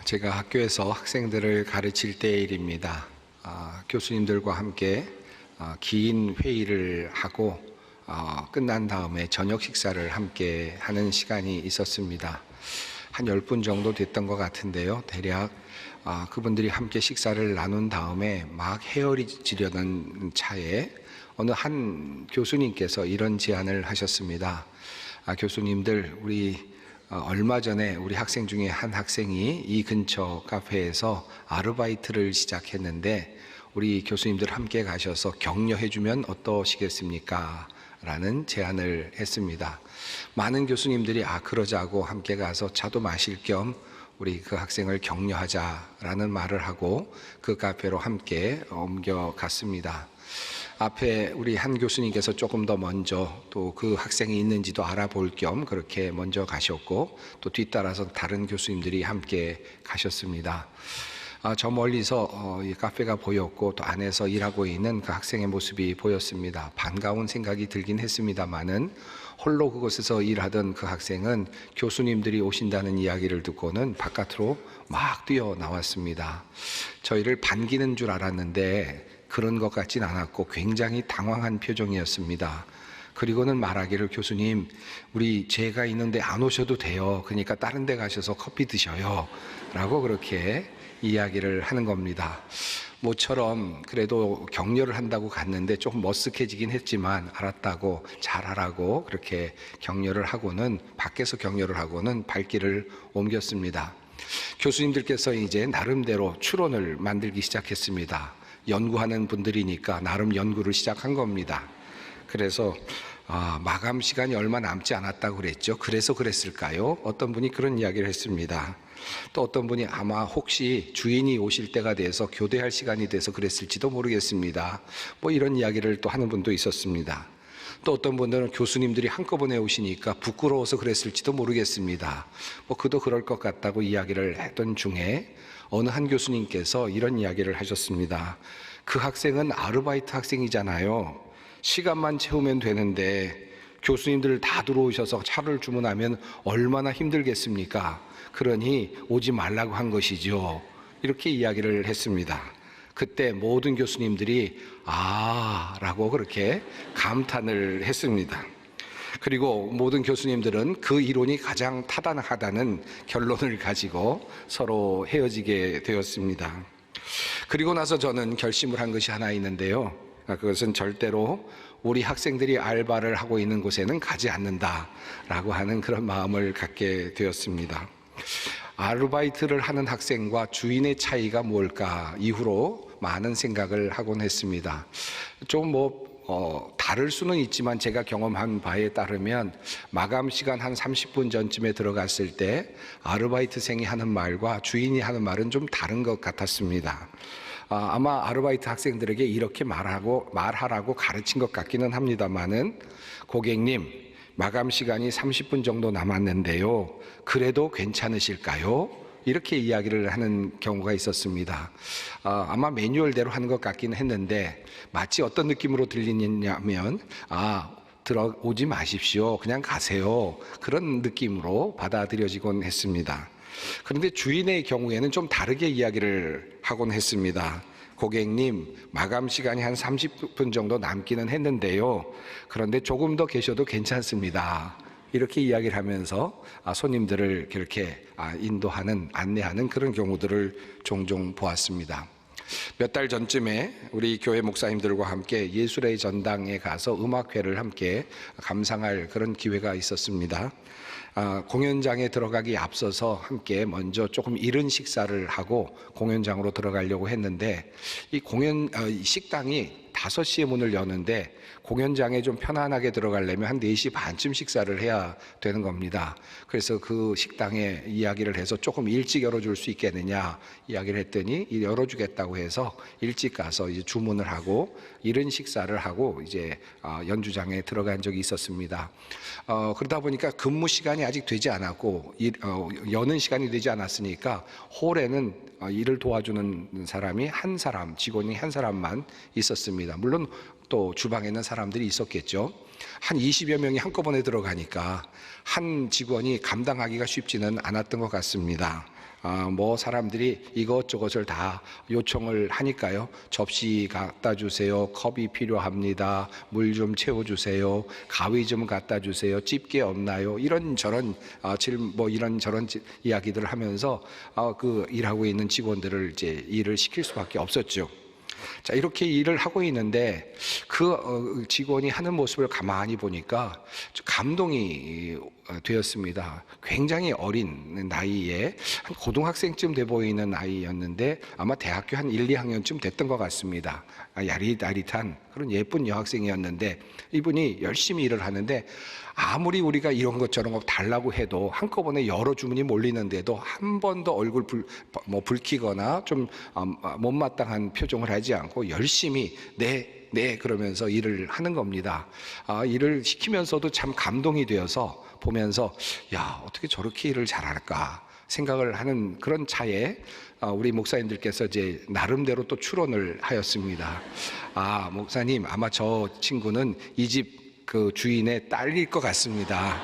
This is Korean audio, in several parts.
제가 학교에서 학생들을 가르칠 때의 일입니다. 교수님들과 함께 긴 회의를 하고 끝난 다음에 저녁 식사를 함께 하는 시간이 있었습니다. 한 10분 정도 됐던 것 같은데요. 대략 그분들이 함께 식사를 나눈 다음에 막 헤어지려는 차에 어느 한 교수님께서 이런 제안을 하셨습니다. 교수님들, 우리 얼마 전에 우리 학생 중에 한 학생이 이 근처 카페에서 아르바이트를 시작했는데 우리 교수님들 함께 가셔서 격려해주면 어떠시겠습니까? 라는 제안을 했습니다. 많은 교수님들이 그러자고 함께 가서 차도 마실 겸 우리 그 학생을 격려하자라는 말을 하고 그 카페로 함께 옮겨갔습니다. 앞에 우리 한 교수님께서 조금 더 먼저 또 그 학생이 있는지도 알아볼 겸 그렇게 먼저 가셨고 또 뒤따라서 다른 교수님들이 함께 가셨습니다. 저 멀리서 이 카페가 보였고 또 안에서 일하고 있는 그 학생의 모습이 보였습니다. 반가운 생각이 들긴 했습니다마는 홀로 그곳에서 일하던 그 학생은 교수님들이 오신다는 이야기를 듣고는 바깥으로 막 뛰어나왔습니다. 저희를 반기는 줄 알았는데 그런 것 같진 않았고 굉장히 당황한 표정이었습니다. 그리고는 말하기를, 교수님, 우리 제가 있는데 안 오셔도 돼요. 그러니까 다른 데 가셔서 커피 드셔요. 라고 그렇게 이야기를 하는 겁니다. 모처럼 그래도 격려를 한다고 갔는데 조금 머쓱해지긴 했지만 알았다고 잘하라고 그렇게 격려를 하고는 밖에서 격려를 하고는 발길을 옮겼습니다. 교수님들께서 이제 나름대로 추론을 만들기 시작했습니다. 연구하는 분들이니까 나름 연구를 시작한 겁니다. 그래서 마감 시간이 얼마 남지 않았다고 그랬죠. 그래서 그랬을까요? 어떤 분이 그런 이야기를 했습니다. 또 어떤 분이 아마 혹시 주인이 오실 때가 돼서 교대할 시간이 돼서 그랬을지도 모르겠습니다. 이런 이야기를 또 하는 분도 있었습니다. 또 어떤 분들은 교수님들이 한꺼번에 오시니까 부끄러워서 그랬을지도 모르겠습니다. 그도 그럴 것 같다고 이야기를 했던 중에 어느 한 교수님께서 이런 이야기를 하셨습니다. 그 학생은 아르바이트 학생이잖아요. 시간만 채우면 되는데 교수님들 다 들어오셔서 차를 주문하면 얼마나 힘들겠습니까? 그러니 오지 말라고 한 것이죠. 이렇게 이야기를 했습니다. 그때 모든 교수님들이 라고 그렇게 감탄을 했습니다. 그리고 모든 교수님들은 그 이론이 가장 타당하다는 결론을 가지고 서로 헤어지게 되었습니다. 그리고 나서 저는 결심을 한 것이 하나 있는데요. 그것은 절대로 우리 학생들이 알바를 하고 있는 곳에는 가지 않는다라고 하는 그런 마음을 갖게 되었습니다. 아르바이트를 하는 학생과 주인의 차이가 뭘까 이후로 많은 생각을 하곤 했습니다. 좀 다를 수는 있지만 제가 경험한 바에 따르면 마감 시간 한 30분 전쯤에 들어갔을 때 아르바이트생이 하는 말과 주인이 하는 말은 좀 다른 것 같았습니다. 아마 아르바이트 학생들에게 이렇게 말하라고 가르친 것 같기는 합니다만은, 고객님, 마감 시간이 30분 정도 남았는데요. 그래도 괜찮으실까요? 이렇게 이야기를 하는 경우가 있었습니다. 아마 매뉴얼대로 하는 것 같긴 했는데 마치 어떤 느낌으로 들리냐면 들어오지 마십시오. 그냥 가세요. 그런 느낌으로 받아들여지곤 했습니다. 그런데 주인의 경우에는 좀 다르게 이야기를 하곤 했습니다. 고객님, 마감 시간이 한 30분 정도 남기는 했는데요. 그런데 조금 더 계셔도 괜찮습니다. 이렇게 이야기를 하면서 손님들을 그렇게 안내하는 그런 경우들을 종종 보았습니다. 몇 달 전쯤에 우리 교회 목사님들과 함께 예술의 전당에 가서 음악회를 함께 감상할 그런 기회가 있었습니다. 공연장에 들어가기 앞서서 함께 먼저 조금 이른 식사를 하고 공연장으로 들어가려고 했는데 이 식당이 5시에 문을 여는데 공연장에 좀 편안하게 들어가려면 한 4시 반쯤 식사를 해야 되는 겁니다. 그래서 그 식당에 이야기를 해서 조금 일찍 열어줄 수 있겠느냐 이야기를 했더니 열어주겠다고 해서 일찍 가서 이제 주문을 하고 이른 식사를 하고 이제 연주장에 들어간 적이 있었습니다. 그러다 보니까 근무 시간이 아직 되지 않았고 여는 시간이 되지 않았으니까 홀에는 일을 도와주는 사람이 한 사람, 직원이 한 사람만 있었습니다. 물론 또 주방에는 사람들이 있었겠죠. 한 20여 명이 한꺼번에 들어가니까 한 직원이 감당하기가 쉽지는 않았던 것 같습니다. 뭐 사람들이 이것저것을 다 요청을 하니까요. 접시 갖다 주세요. 컵이 필요합니다. 물 좀 채워주세요. 가위 좀 갖다 주세요. 집게 없나요? 이런저런 이런저런 이야기들을 하면서 그 일하고 있는 직원들을 이제 일을 시킬 수밖에 없었죠. 자, 이렇게 일을 하고 있는데 그 직원이 하는 모습을 가만히 보니까 감동이 되었습니다. 굉장히 어린 나이에 한 고등학생쯤 돼 보이는 아이였는데 아마 대학교 한 1, 2학년쯤 됐던 것 같습니다. 야릿야릿한 그런 예쁜 여학생이었는데 이분이 열심히 일을 하는데 아무리 우리가 이런 것저런 거 달라고 해도 한꺼번에 여러 주문이 몰리는데도 한 번도 얼굴 붉히거나 좀 못마땅한 표정을 하지 않고 열심히 네 그러면서 일을 하는 겁니다. 일을 시키면서도 참 감동이 되어서 보면서 야, 어떻게 저렇게 일을 잘할까 생각을 하는 그런 차에 우리 목사님들께서 이제 나름대로 또 추론을 하였습니다. 목사님, 아마 저 친구는 이 집 그 주인의 딸일 것 같습니다.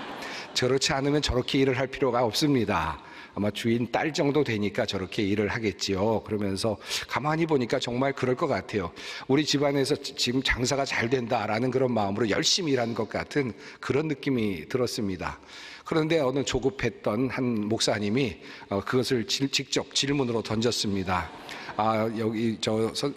저렇지 않으면 저렇게 일을 할 필요가 없습니다. 아마 주인 딸 정도 되니까 저렇게 일을 하겠지요. 그러면서 가만히 보니까 정말 그럴 것 같아요. 우리 집안에서 지금 장사가 잘 된다라는 그런 마음으로 열심히 일하는 것 같은 그런 느낌이 들었습니다. 그런데 어느 조급했던 한 목사님이 그것을 직접 질문으로 던졌습니다. 여기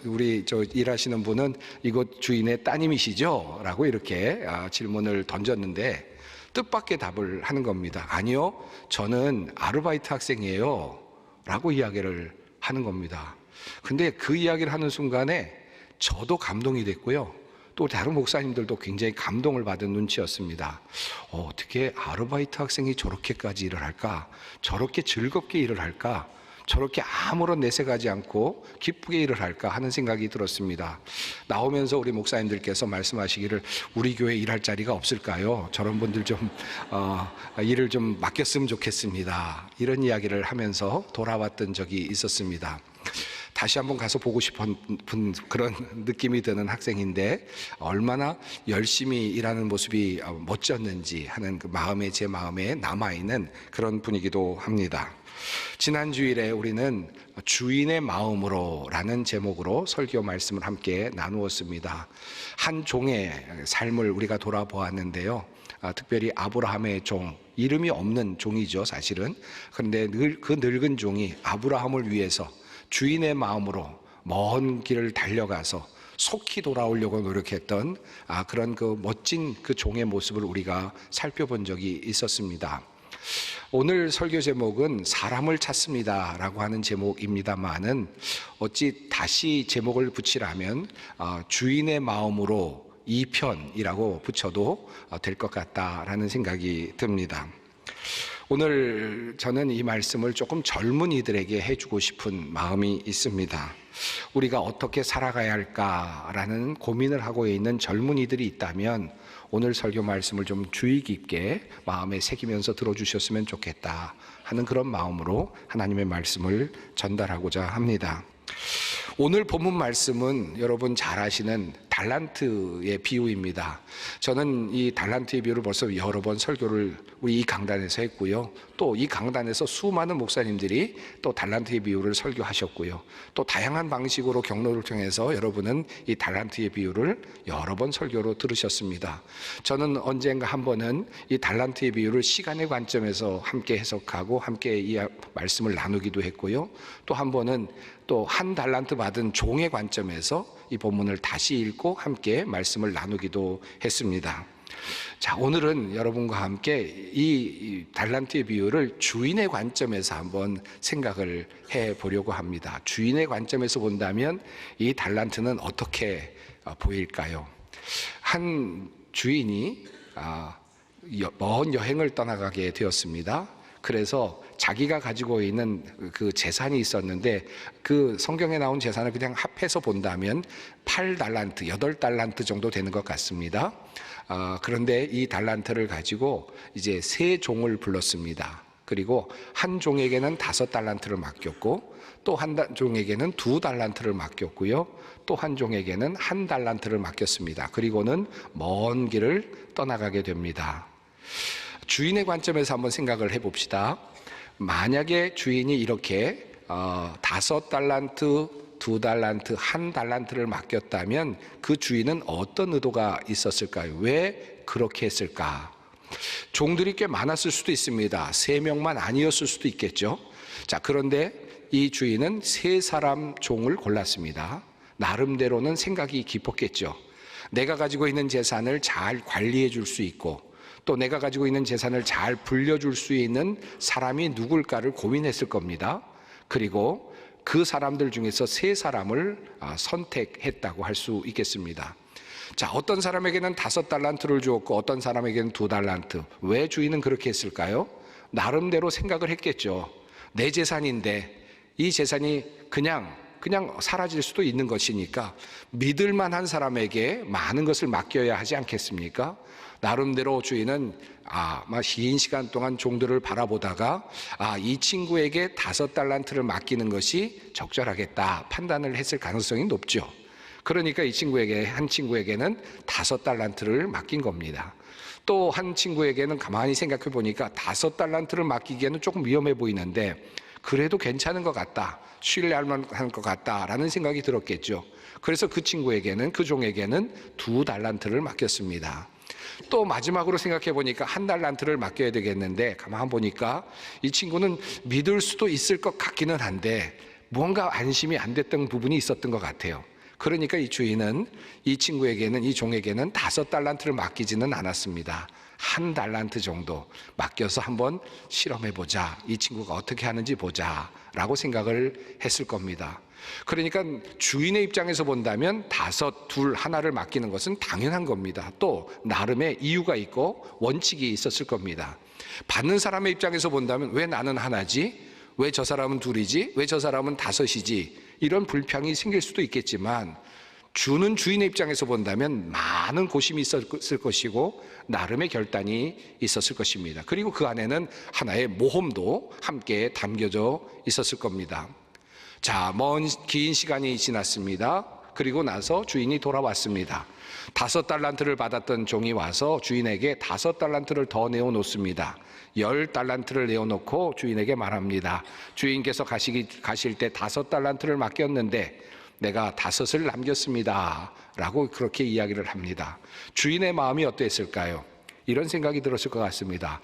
우리 일하시는 분은 이곳 주인의 따님이시죠? 라고 이렇게 질문을 던졌는데 뜻밖의 답을 하는 겁니다. 아니요, 저는 아르바이트 학생이에요 라고 이야기를 하는 겁니다. 근데 그 이야기를 하는 순간에 저도 감동이 됐고요, 또 다른 목사님들도 굉장히 감동을 받은 눈치였습니다. 어떻게 아르바이트 학생이 저렇게까지 일을 할까? 저렇게 즐겁게 일을 할까? 저렇게 아무런 내색하지 않고 기쁘게 일을 할까 하는 생각이 들었습니다. 나오면서 우리 목사님들께서 말씀하시기를 우리 교회 일할 자리가 없을까요? 저런 분들 좀 일을 좀 맡겼으면 좋겠습니다. 이런 이야기를 하면서 돌아왔던 적이 있었습니다. 다시 한번 가서 보고 싶은 그런 느낌이 드는 학생인데 얼마나 열심히 일하는 모습이 멋졌는지 하는 그 제 마음에 남아있는 그런 분이기도 합니다. 지난 주일에 우리는 주인의 마음으로 라는 제목으로 설교 말씀을 함께 나누었습니다. 한 종의 삶을 우리가 돌아보았는데요. 특별히 아브라함의 종, 이름이 없는 종이죠 사실은. 그런데 그 늙은 종이 아브라함을 위해서 주인의 마음으로 먼 길을 달려가서 속히 돌아오려고 노력했던 그런 그 멋진 그 종의 모습을 우리가 살펴본 적이 있었습니다. 오늘 설교 제목은 사람을 찾습니다 라고 하는 제목입니다만은 어찌 다시 제목을 붙이라면 주인의 마음으로 2편이라고 붙여도 될 것 같다라는 생각이 듭니다. 오늘 저는 이 말씀을 조금 젊은이들에게 해주고 싶은 마음이 있습니다. 우리가 어떻게 살아가야 할까라는 고민을 하고 있는 젊은이들이 있다면 오늘 설교 말씀을 좀 주의 깊게 마음에 새기면서 들어주셨으면 좋겠다 하는 그런 마음으로 하나님의 말씀을 전달하고자 합니다. 오늘 본문 말씀은 여러분 잘 아시는 달란트의 비유입니다. 저는 이 달란트의 비유를 벌써 여러 번 설교를 우리 이 강단에서 했고요. 또 이 강단에서 수많은 목사님들이 또 달란트의 비유를 설교하셨고요. 또 다양한 방식으로 경로를 통해서 여러분은 이 달란트의 비유를 여러 번 설교로 들으셨습니다. 저는 언젠가 한 번은 이 달란트의 비유를 시간의 관점에서 함께 해석하고 함께 이 말씀을 나누기도 했고요. 또 한 번은 또 한 달란트 받은 종의 관점에서 이 본문을 다시 읽고 함께 말씀을 나누기도 했습니다. 자, 오늘은 여러분과 함께 이 달란트의 비유를 주인의 관점에서 한번 생각을 해 보려고 합니다. 주인의 관점에서 본다면 이 달란트는 어떻게 보일까요? 한 주인이 먼 여행을 떠나가게 되었습니다. 그래서 자기가 가지고 있는 그 재산이 있었는데 그 성경에 나온 재산을 그냥 합해서 본다면 8달란트, 8달란트 정도 되는 것 같습니다. 그런데 이 달란트를 가지고 이제 세 종을 불렀습니다. 그리고 한 종에게는 5달란트를 맡겼고 또 한 종에게는 2달란트를 맡겼고요. 또 한 종에게는 1달란트를 맡겼습니다. 그리고는 먼 길을 떠나가게 됩니다. 주인의 관점에서 한번 생각을 해봅시다. 만약에 주인이 이렇게 5달란트, 2달란트, 1달란트를 맡겼다면 그 주인은 어떤 의도가 있었을까요? 왜 그렇게 했을까? 종들이 꽤 많았을 수도 있습니다. 3명만 아니었을 수도 있겠죠. 자, 그런데 이 주인은 3사람 종을 골랐습니다. 나름대로는 생각이 깊었겠죠. 내가 가지고 있는 재산을 잘 관리해 줄 수 있고 또 내가 가지고 있는 재산을 잘 불려줄 수 있는 사람이 누굴까를 고민했을 겁니다. 그리고 그 사람들 중에서 3사람을 선택했다고 할 수 있겠습니다. 자, 어떤 사람에게는 5달란트를 주었고 어떤 사람에게는 2달란트. 왜 주인은 그렇게 했을까요? 나름대로 생각을 했겠죠. 내 재산인데 이 재산이 그냥 사라질 수도 있는 것이니까 믿을 만한 사람에게 많은 것을 맡겨야 하지 않겠습니까? 나름대로 주인은 긴 시간 동안 종들을 바라보다가 이 친구에게 5달란트를 맡기는 것이 적절하겠다 판단을 했을 가능성이 높죠. 그러니까 한 친구에게는 5달란트를 맡긴 겁니다. 또 한 친구에게는 가만히 생각해 보니까 5달란트를 맡기기에는 조금 위험해 보이는데 그래도 괜찮은 것 같다, 신뢰할 만한 것 같다라는 생각이 들었겠죠. 그래서 그 종에게는 2달란트를 맡겼습니다. 또 마지막으로 생각해 보니까 1달란트를 맡겨야 되겠는데 가만 보니까 이 친구는 믿을 수도 있을 것 같기는 한데 무언가 안심이 안 됐던 부분이 있었던 것 같아요. 그러니까 이 주인은 이 종에게는 5달란트를 맡기지는 않았습니다. 1달란트 정도 맡겨서 한번 실험해 보자, 이 친구가 어떻게 하는지 보자 라고 생각을 했을 겁니다. 그러니까 주인의 입장에서 본다면 5, 2, 1를 맡기는 것은 당연한 겁니다. 또 나름의 이유가 있고 원칙이 있었을 겁니다. 받는 사람의 입장에서 본다면 왜 나는 1지? 왜 저 사람은 2이지? 왜 저 사람은 5이지? 이런 불평이 생길 수도 있겠지만 주는 주인의 입장에서 본다면 많은 고심이 있었을 것이고 나름의 결단이 있었을 것입니다. 그리고 그 안에는 하나의 모험도 함께 담겨져 있었을 겁니다. 자, 긴 시간이 지났습니다. 그리고 나서 주인이 돌아왔습니다. 5달란트를 받았던 종이 와서 주인에게 5달란트를 더 내어놓습니다. 10달란트를 내어놓고 주인에게 말합니다. 주인께서 가실 때 5달란트를 맡겼는데 내가 5을 남겼습니다 라고 그렇게 이야기를 합니다. 주인의 마음이 어땠을까요? 이런 생각이 들었을 것 같습니다.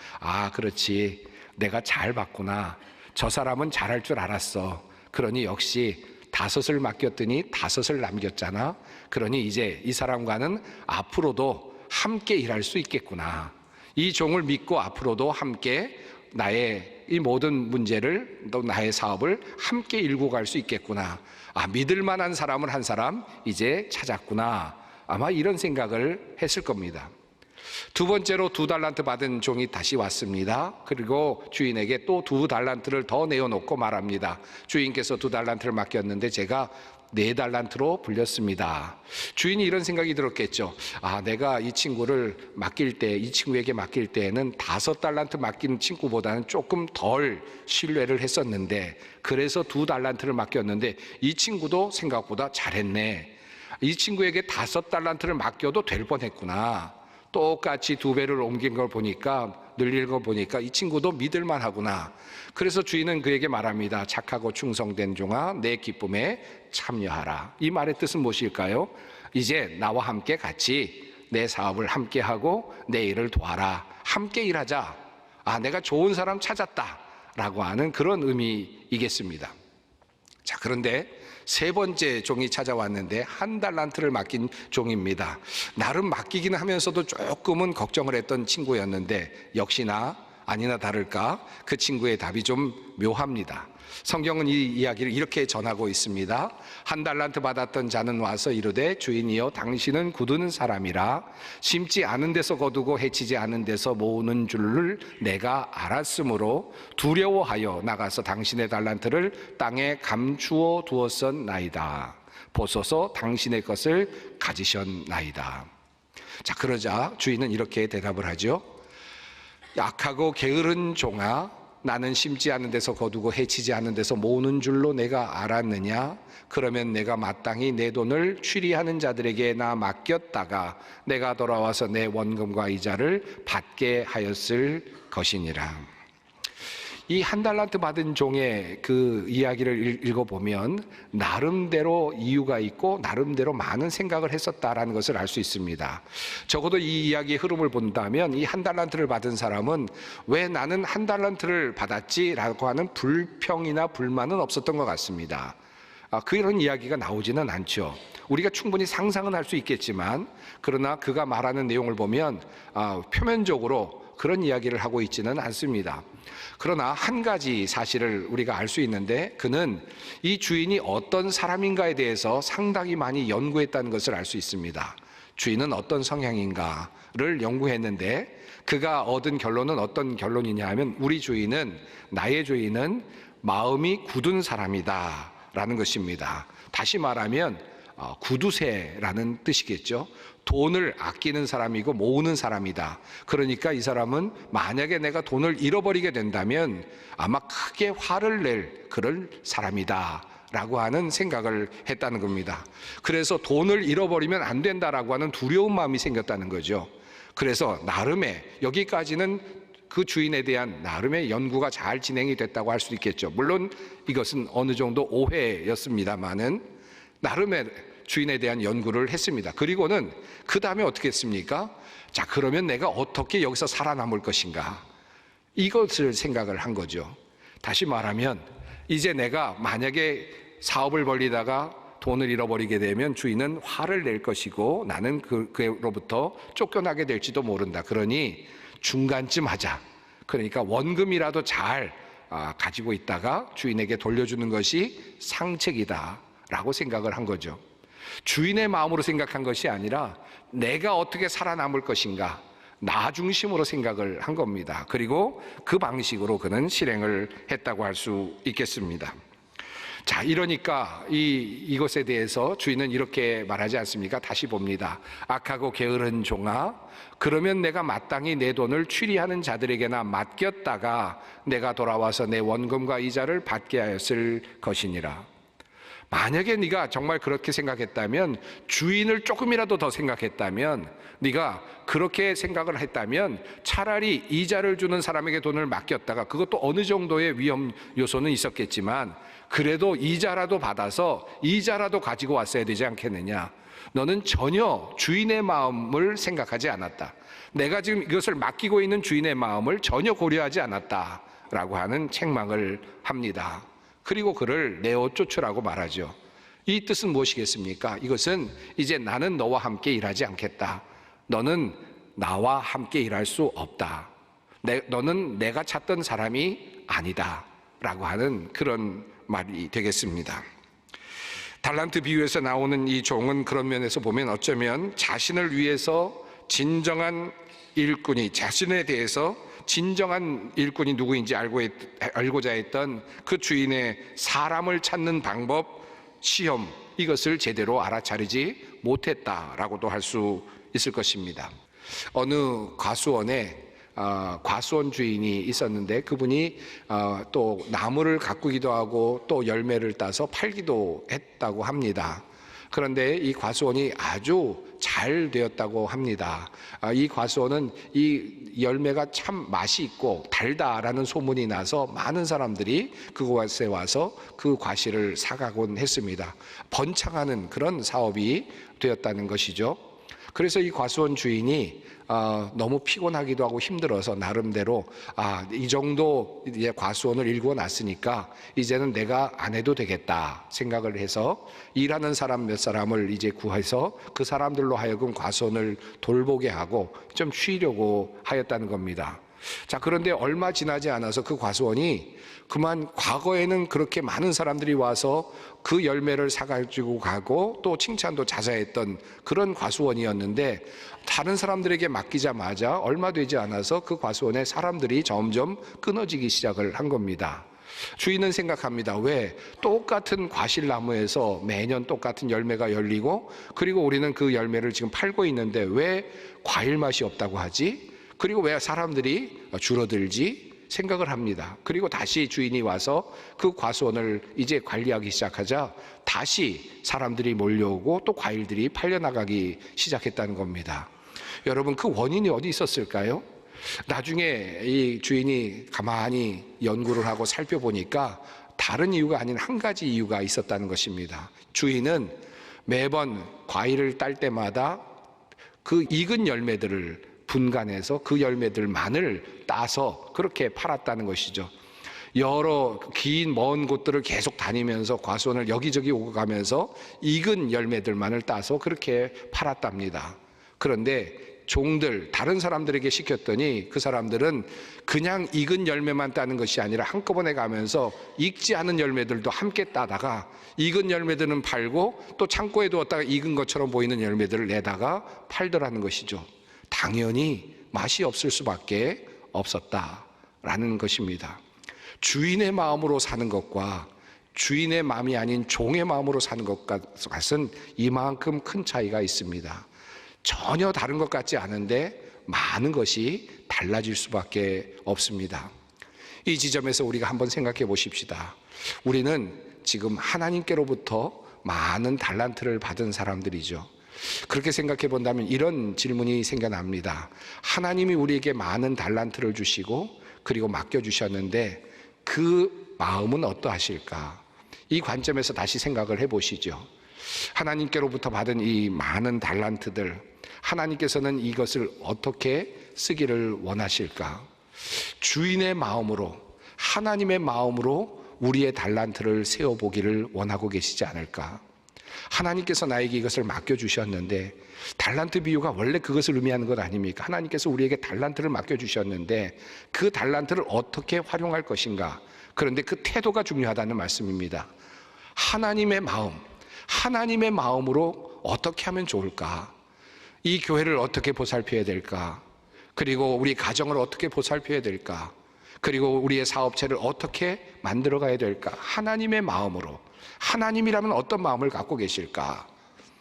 그렇지, 내가 잘 봤구나. 저 사람은 잘할 줄 알았어. 그러니 역시 5을 맡겼더니 5을 남겼잖아. 그러니 이제 이 사람과는 앞으로도 함께 일할 수 있겠구나. 이 종을 믿고 앞으로도 함께 나의 이 모든 문제를, 또 나의 사업을 함께 일고 갈 수 있겠구나. 믿을 만한 사람을 한 사람 이제 찾았구나. 아마 이런 생각을 했을 겁니다. 두 번째로 2달란트 받은 종이 다시 왔습니다. 그리고 주인에게 또 2달란트를 더 내어놓고 말합니다. 주인께서 2달란트를 맡겼는데 제가 4달란트로 불렸습니다. 주인이 이런 생각이 들었겠죠. 내가 이 친구에게 맡길 때에는 5달란트 맡긴 친구보다는 조금 덜 신뢰를 했었는데 그래서 2달란트를 맡겼는데 이 친구도 생각보다 잘했네. 이 친구에게 5달란트를 맡겨도 될 뻔했구나. 똑같이 2배를 옮긴 걸 보니까, 늘린 걸 보니까 이 친구도 믿을만 하구나. 그래서 주인은 그에게 말합니다. 착하고 충성된 종아, 내 기쁨에 참여하라. 이 말의 뜻은 무엇일까요? 이제 나와 함께 같이 내 사업을 함께 하고 내 일을 도와라. 함께 일하자. 내가 좋은 사람 찾았다 라고 하는 그런 의미이겠습니다. 자, 그런데 세 번째 종이 찾아왔는데 1달란트를 맡긴 종입니다. 나름 맡기긴 하면서도 조금은 걱정을 했던 친구였는데 역시나 아니나 다를까 그 친구의 답이 좀 묘합니다. 성경은 이 이야기를 이렇게 전하고 있습니다. 한 달란트 받았던 자는 와서 이르되 주인이여 당신은 거두는 사람이라 심지 않은 데서 거두고 해치지 않은 데서 모으는 줄을 내가 알았으므로 두려워하여 나가서 당신의 달란트를 땅에 감추어 두었었나이다. 보소서 당신의 것을 가지셨나이다. 자, 그러자 주인은 이렇게 대답을 하죠. 약하고 게으른 종아, 나는 심지 않은 데서 거두고 해치지 않은 데서 모으는 줄로 내가 알았느냐? 그러면 내가 마땅히 내 돈을 취리하는 자들에게 나 맡겼다가 내가 돌아와서 내 원금과 이자를 받게 하였을 것이니라. 이 한 달란트 받은 종의 그 이야기를 읽어보면 나름대로 이유가 있고 나름대로 많은 생각을 했었다라는 것을 알 수 있습니다. 적어도 이 이야기의 흐름을 본다면 이 한 달란트를 받은 사람은 왜 나는 한 달란트를 받았지라고 하는 불평이나 불만은 없었던 것 같습니다. 그런 이야기가 나오지는 않죠. 우리가 충분히 상상은 할 수 있겠지만 그러나 그가 말하는 내용을 보면 표면적으로 그런 이야기를 하고 있지는 않습니다. 그러나 한 가지 사실을 우리가 알 수 있는데 그는 이 주인이 어떤 사람인가에 대해서 상당히 많이 연구했다는 것을 알 수 있습니다. 주인은 어떤 성향인가를 연구했는데 그가 얻은 결론은 어떤 결론이냐 하면 나의 주인은 마음이 굳은 사람이다 라는 것입니다. 다시 말하면 구두쇠라는 뜻이겠죠. 돈을 아끼는 사람이고 모으는 사람이다. 그러니까 이 사람은 만약에 내가 돈을 잃어버리게 된다면 아마 크게 화를 낼 그럴 사람이다 라고 하는 생각을 했다는 겁니다. 그래서 돈을 잃어버리면 안 된다라고 하는 두려운 마음이 생겼다는 거죠. 그래서 나름의, 여기까지는 그 주인에 대한 나름의 연구가 잘 진행이 됐다고 할 수 있겠죠. 물론 이것은 어느 정도 오해였습니다만은 나름의 주인에 대한 연구를 했습니다. 그리고는 그 다음에 어떻게 했습니까? 자, 그러면 내가 어떻게 여기서 살아남을 것인가? 이것을 생각을 한 거죠. 다시 말하면 이제 내가 만약에 사업을 벌리다가 돈을 잃어버리게 되면 주인은 화를 낼 것이고 나는 그로부터 쫓겨나게 될지도 모른다. 그러니 중간쯤 하자. 그러니까 원금이라도 잘 가지고 있다가 주인에게 돌려주는 것이 상책이다 라고 생각을 한 거죠. 주인의 마음으로 생각한 것이 아니라 내가 어떻게 살아남을 것인가, 나 중심으로 생각을 한 겁니다. 그리고 그 방식으로 그는 실행을 했다고 할 수 있겠습니다. 자, 이러니까 이것에 대해서 주인은 이렇게 말하지 않습니까? 다시 봅니다. 악하고 게으른 종아, 그러면 내가 마땅히 내 돈을 취리하는 자들에게나 맡겼다가 내가 돌아와서 내 원금과 이자를 받게 하였을 것이니라. 만약에 네가 정말 그렇게 생각했다면, 주인을 조금이라도 더 생각했다면, 네가 그렇게 생각을 했다면 차라리 이자를 주는 사람에게 돈을 맡겼다가, 그것도 어느 정도의 위험 요소는 있었겠지만 그래도 이자라도 받아서 이자라도 가지고 왔어야 되지 않겠느냐. 너는 전혀 주인의 마음을 생각하지 않았다. 내가 지금 이것을 맡기고 있는 주인의 마음을 전혀 고려하지 않았다라고 하는 책망을 합니다. 그리고 그를 내어 쫓으라고 말하죠. 이 뜻은 무엇이겠습니까? 이것은 이제 나는 너와 함께 일하지 않겠다. 너는 나와 함께 일할 수 없다. 너는 내가 찾던 사람이 아니다 라고 하는 그런 말이 되겠습니다. 달란트 비유에서 나오는 이 종은 그런 면에서 보면 어쩌면 자신을 위해서 진정한 일꾼이, 자신에 대해서 진정한 일꾼이 누구인지 알고자 했던 그 주인의 사람을 찾는 방법, 시험, 이것을 제대로 알아차리지 못했다라고도 할 수 있을 것입니다. 어느 과수원에 과수원 주인이 있었는데 그분이 또 나무를 가꾸기도 하고 또 열매를 따서 팔기도 했다고 합니다. 그런데 이 과수원이 아주 잘 되었다고 합니다. 이 과수원은 이 열매가 참 맛이 있고 달다라는 소문이 나서 많은 사람들이 그곳에 와서 그 과실을 사가곤 했습니다. 번창하는 그런 사업이 되었다는 것이죠. 그래서 이 과수원 주인이 너무 피곤하기도 하고 힘들어서 나름대로 이 정도 이제 과수원을 일구어 놨으니까 이제는 내가 안 해도 되겠다 생각을 해서 일하는 사람 몇 사람을 이제 구해서 그 사람들로 하여금 과수원을 돌보게 하고 좀 쉬려고 하였다는 겁니다. 자, 그런데 얼마 지나지 않아서 그 과수원이 그만 과거에는 그렇게 많은 사람들이 와서 그 열매를 사가지고 가고 또 칭찬도 자자했던 그런 과수원이었는데, 다른 사람들에게 맡기자마자 얼마 되지 않아서 그 과수원에 사람들이 점점 끊어지기 시작을 한 겁니다. 주인은 생각합니다. 왜 똑같은 과실나무에서 매년 똑같은 열매가 열리고, 그리고 우리는 그 열매를 지금 팔고 있는데 왜 과일 맛이 없다고 하지? 그리고 왜 사람들이 줄어들지? 생각을 합니다. 그리고 다시 주인이 와서 그 과수원을 이제 관리하기 시작하자 다시 사람들이 몰려오고 또 과일들이 팔려나가기 시작했다는 겁니다. 여러분, 그 원인이 어디 있었을까요? 나중에 이 주인이 가만히 연구를 하고 살펴보니까 다른 이유가 아닌 한 가지 이유가 있었다는 것입니다. 주인은 매번 과일을 딸 때마다 그 익은 열매들을 분간해서 그 열매들만을 따서 그렇게 팔았다는 것이죠. 여러 긴 먼 곳들을 계속 다니면서 과수원을 여기저기 오고 가면서 익은 열매들만을 따서 그렇게 팔았답니다. 그런데 종들, 다른 사람들에게 시켰더니 그 사람들은 그냥 익은 열매만 따는 것이 아니라 한꺼번에 가면서 익지 않은 열매들도 함께 따다가 익은 열매들은 팔고 또 창고에 두었다가 익은 것처럼 보이는 열매들을 내다가 팔더라는 것이죠. 당연히 맛이 없을 수밖에 없었다라는 것입니다. 주인의 마음으로 사는 것과 주인의 마음이 아닌 종의 마음으로 사는 것과는 이만큼 큰 차이가 있습니다. 전혀 다른 것 같지 않은데 많은 것이 달라질 수밖에 없습니다. 이 지점에서 우리가 한번 생각해 보십시다. 우리는 지금 하나님께로부터 많은 달란트를 받은 사람들이죠. 그렇게 생각해 본다면 이런 질문이 생겨납니다. 하나님이 우리에게 많은 달란트를 주시고 그리고 맡겨주셨는데 그 마음은 어떠하실까? 이 관점에서 다시 생각을 해보시죠. 하나님께로부터 받은 이 많은 달란트들, 하나님께서는 이것을 어떻게 쓰기를 원하실까? 주인의 마음으로, 하나님의 마음으로 우리의 달란트를 세워보기를 원하고 계시지 않을까? 하나님께서 나에게 이것을 맡겨주셨는데, 달란트 비유가 원래 그것을 의미하는 것 아닙니까? 하나님께서 우리에게 달란트를 맡겨주셨는데 그 달란트를 어떻게 활용할 것인가? 그런데 그 태도가 중요하다는 말씀입니다. 하나님의 마음, 하나님의 마음으로 어떻게 하면 좋을까? 이 교회를 어떻게 보살펴야 될까? 그리고 우리 가정을 어떻게 보살펴야 될까? 그리고 우리의 사업체를 어떻게 만들어 가야 될까? 하나님의 마음으로. 하나님이라면 어떤 마음을 갖고 계실까?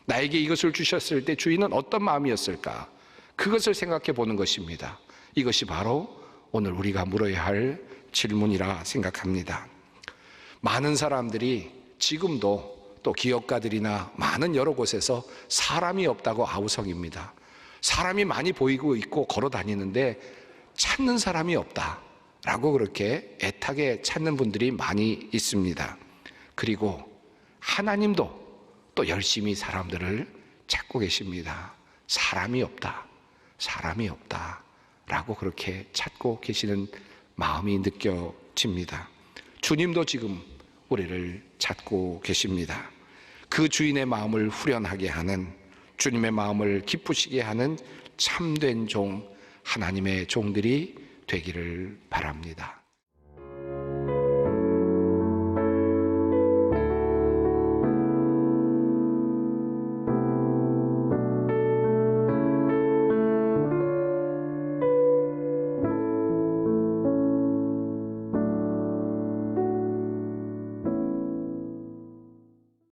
나에게 이것을 주셨을 때 주인은 어떤 마음이었을까? 그것을 생각해 보는 것입니다. 이것이 바로 오늘 우리가 물어야 할 질문이라 생각합니다. 많은 사람들이 지금도 또 기업가들이나 많은 여러 곳에서 사람이 없다고 아우성입니다. 사람이 많이 보이고 있고 걸어 다니는데 찾는 사람이 없다라고 그렇게 애타게 찾는 분들이 많이 있습니다. 그리고 하나님도 또 열심히 사람들을 찾고 계십니다. 사람이 없다, 사람이 없다 라고 그렇게 찾고 계시는 마음이 느껴집니다. 주님도 지금 우리를 찾고 계십니다. 그 주인의 마음을 후련하게 하는, 주님의 마음을 기쁘시게 하는 참된 종, 하나님의 종들이 되기를 바랍니다.